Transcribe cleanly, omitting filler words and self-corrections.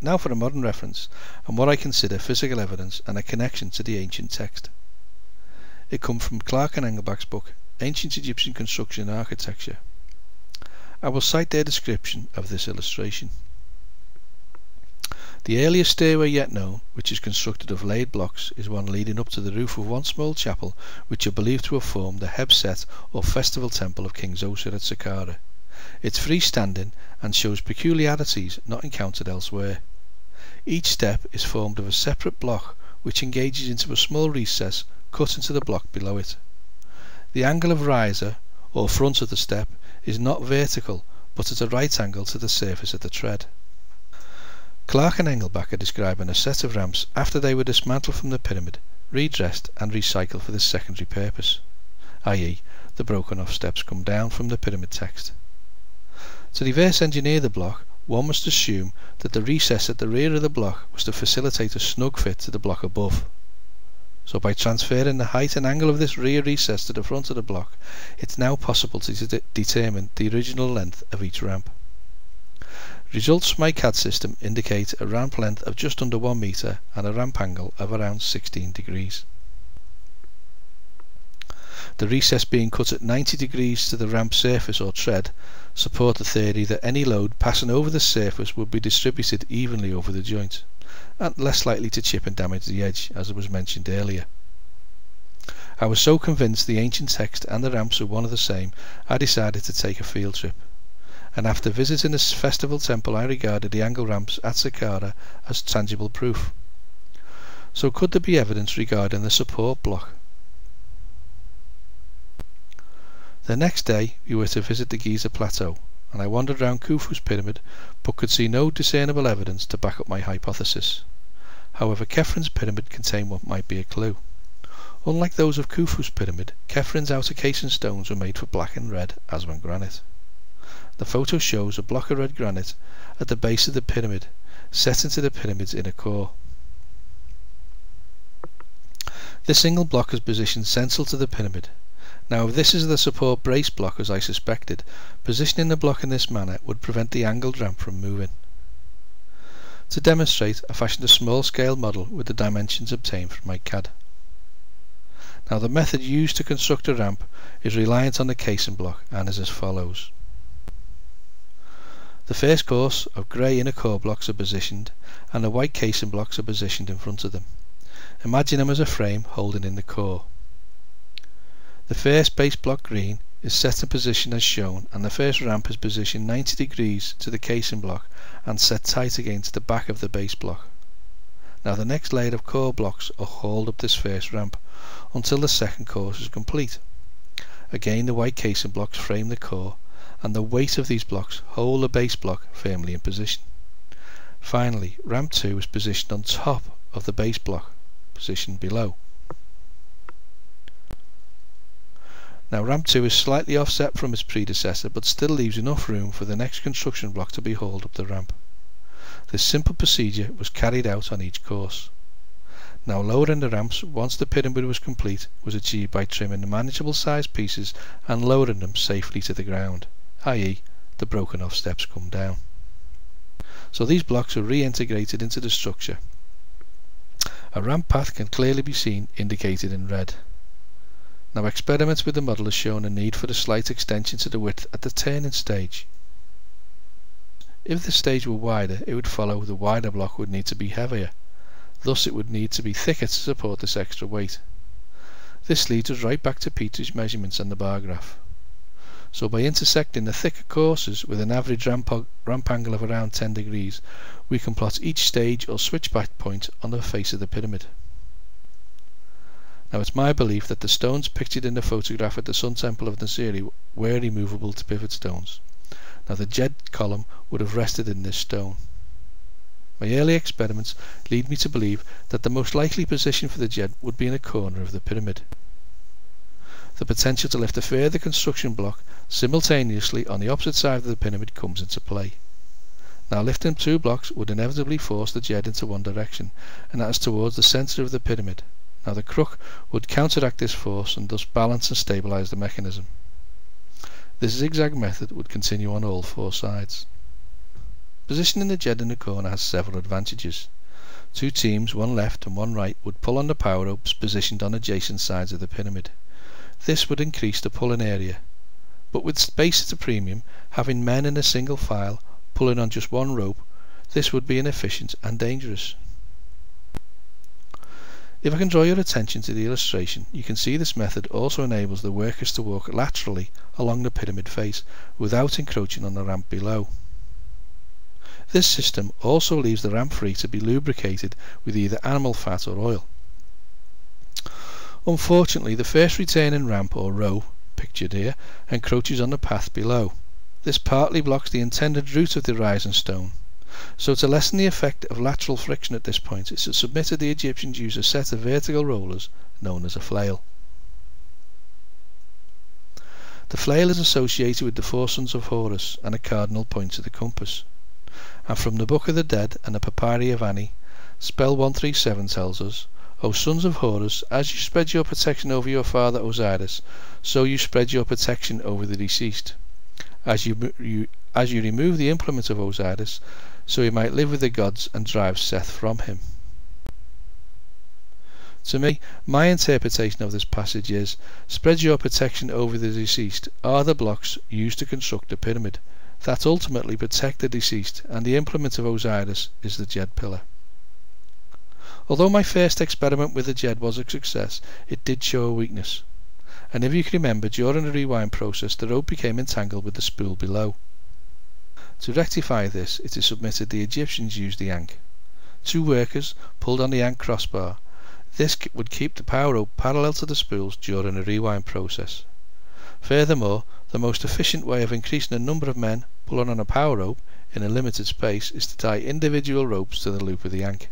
Now for a modern reference, and what I consider physical evidence and a connection to the ancient text. It comes from Clark and Engelbach's book, Ancient Egyptian Construction and Architecture. I will cite their description of this illustration. The earliest stairway yet known, which is constructed of laid blocks, is one leading up to the roof of one small chapel which are believed to have formed the Hebset or festival temple of King Zoser at Saqqara. It's freestanding and shows peculiarities not encountered elsewhere. Each step is formed of a separate block which engages into a small recess cut into the block below it. The angle of riser, or front of the step, is not vertical but at a right angle to the surface of the tread. Clark and Engelbach are describing a set of ramps after they were dismantled from the pyramid, redressed and recycled for this secondary purpose, i.e. the broken off steps come down from the pyramid text. To reverse engineer the block, one must assume that the recess at the rear of the block was to facilitate a snug fit to the block above. So by transferring the height and angle of this rear recess to the front of the block, it's now possible to determine the original length of each ramp. Results from my CAD system indicate a ramp length of just under 1 meter and a ramp angle of around 16 degrees. The recess being cut at 90 degrees to the ramp surface or tread support the theory that any load passing over the surface would be distributed evenly over the joint, and less likely to chip and damage the edge, as was mentioned earlier. I was so convinced the ancient text and the ramps were one of the same, I decided to take a field trip, and after visiting this festival temple I regarded the angle ramps at Saqqara as tangible proof. So could there be evidence regarding the support block? The next day we were to visit the Giza Plateau, and I wandered round Khufu's pyramid but could see no discernible evidence to back up my hypothesis. However, Khephren pyramid contained what might be a clue. Unlike those of Khufu's pyramid, Khephen's outer casing stones were made for black and red Aswan granite. The photo shows a block of red granite at the base of the pyramid, set into the pyramid's inner core. This single block is positioned central to the pyramid. Now if this is the support brace block as I suspected, positioning the block in this manner would prevent the angled ramp from moving. To demonstrate, I fashioned a small scale model with the dimensions obtained from my CAD. Now the method used to construct a ramp is reliant on the casing block and is as follows. The first course of grey inner core blocks are positioned and the white casing blocks are positioned in front of them. Imagine them as a frame holding in the core. The first base block green is set in position as shown, and the first ramp is positioned 90 degrees to the casing block and set tight against the back of the base block. Now the next layer of core blocks are hauled up this first ramp until the second course is complete. Again the white casing blocks frame the core and the weight of these blocks hold the base block firmly in position. Finally, ramp 2 is positioned on top of the base block, positioned below. Now ramp 2 is slightly offset from its predecessor but still leaves enough room for the next construction block to be hauled up the ramp. This simple procedure was carried out on each course. Now lowering the ramps once the pyramid was complete was achieved by trimming the manageable sized pieces and lowering them safely to the ground, i.e. the broken off steps come down. So these blocks are reintegrated into the structure. A ramp path can clearly be seen indicated in red. Now experiments with the model have shown a need for a slight extension to the width at the turning stage. If the stage were wider, it would follow the wider block would need to be heavier. Thus it would need to be thicker to support this extra weight. This leads us right back to Peter's measurements and the bar graph. So by intersecting the thicker courses with an average ramp angle of around 10 degrees, we can plot each stage or switchback point on the face of the pyramid. Now it's my belief that the stones pictured in the photograph at the Sun Temple of Nasiri were removable to pivot stones. Now the Jed column would have rested in this stone. My early experiments lead me to believe that the most likely position for the Jed would be in a corner of the pyramid. The potential to lift a further construction block simultaneously on the opposite side of the pyramid comes into play. Now lifting 2 blocks would inevitably force the Jed into one direction, and that is towards the centre of the pyramid. Now the crook would counteract this force and thus balance and stabilise the mechanism. This zigzag method would continue on all 4 sides. Positioning the Jed in the corner has several advantages. Two teams, one left and one right, would pull on the power ropes positioned on adjacent sides of the pyramid. This would increase the pulling area, but with space at a premium, having men in a single file pulling on just one rope, this would be inefficient and dangerous. If I can draw your attention to the illustration, you can see this method also enables the workers to walk laterally along the pyramid face without encroaching on the ramp below. This system also leaves the ramp free to be lubricated with either animal fat or oil. Unfortunately, the first returning ramp or row, pictured here, encroaches on the path below. This partly blocks the intended route of the rising stone. So to lessen the effect of lateral friction at this point, it is submitted the Egyptians use a set of vertical rollers known as a flail. The flail is associated with the four sons of Horus and a cardinal point of the compass. And from the Book of the Dead and the Papyri of Ani, spell 137 tells us, O sons of Horus, as you spread your protection over your father Osiris, so you spread your protection over the deceased. As you remove the implement of Osiris, so he might live with the gods and drive Seth from him. To me, my interpretation of this passage is, spread your protection over the deceased are the blocks used to construct the pyramid that ultimately protect the deceased, and the implement of Osiris is the Jed pillar. Although my first experiment with the Jed was a success, it did show a weakness, and if you can remember, during the rewind process the rope became entangled with the spool below. To rectify this, it is submitted the Egyptians used the yank. Two workers pulled on the yank crossbar. This would keep the power rope parallel to the spools during the rewind process. Furthermore, the most efficient way of increasing the number of men pulling on a power rope in a limited space is to tie individual ropes to the loop of the yank.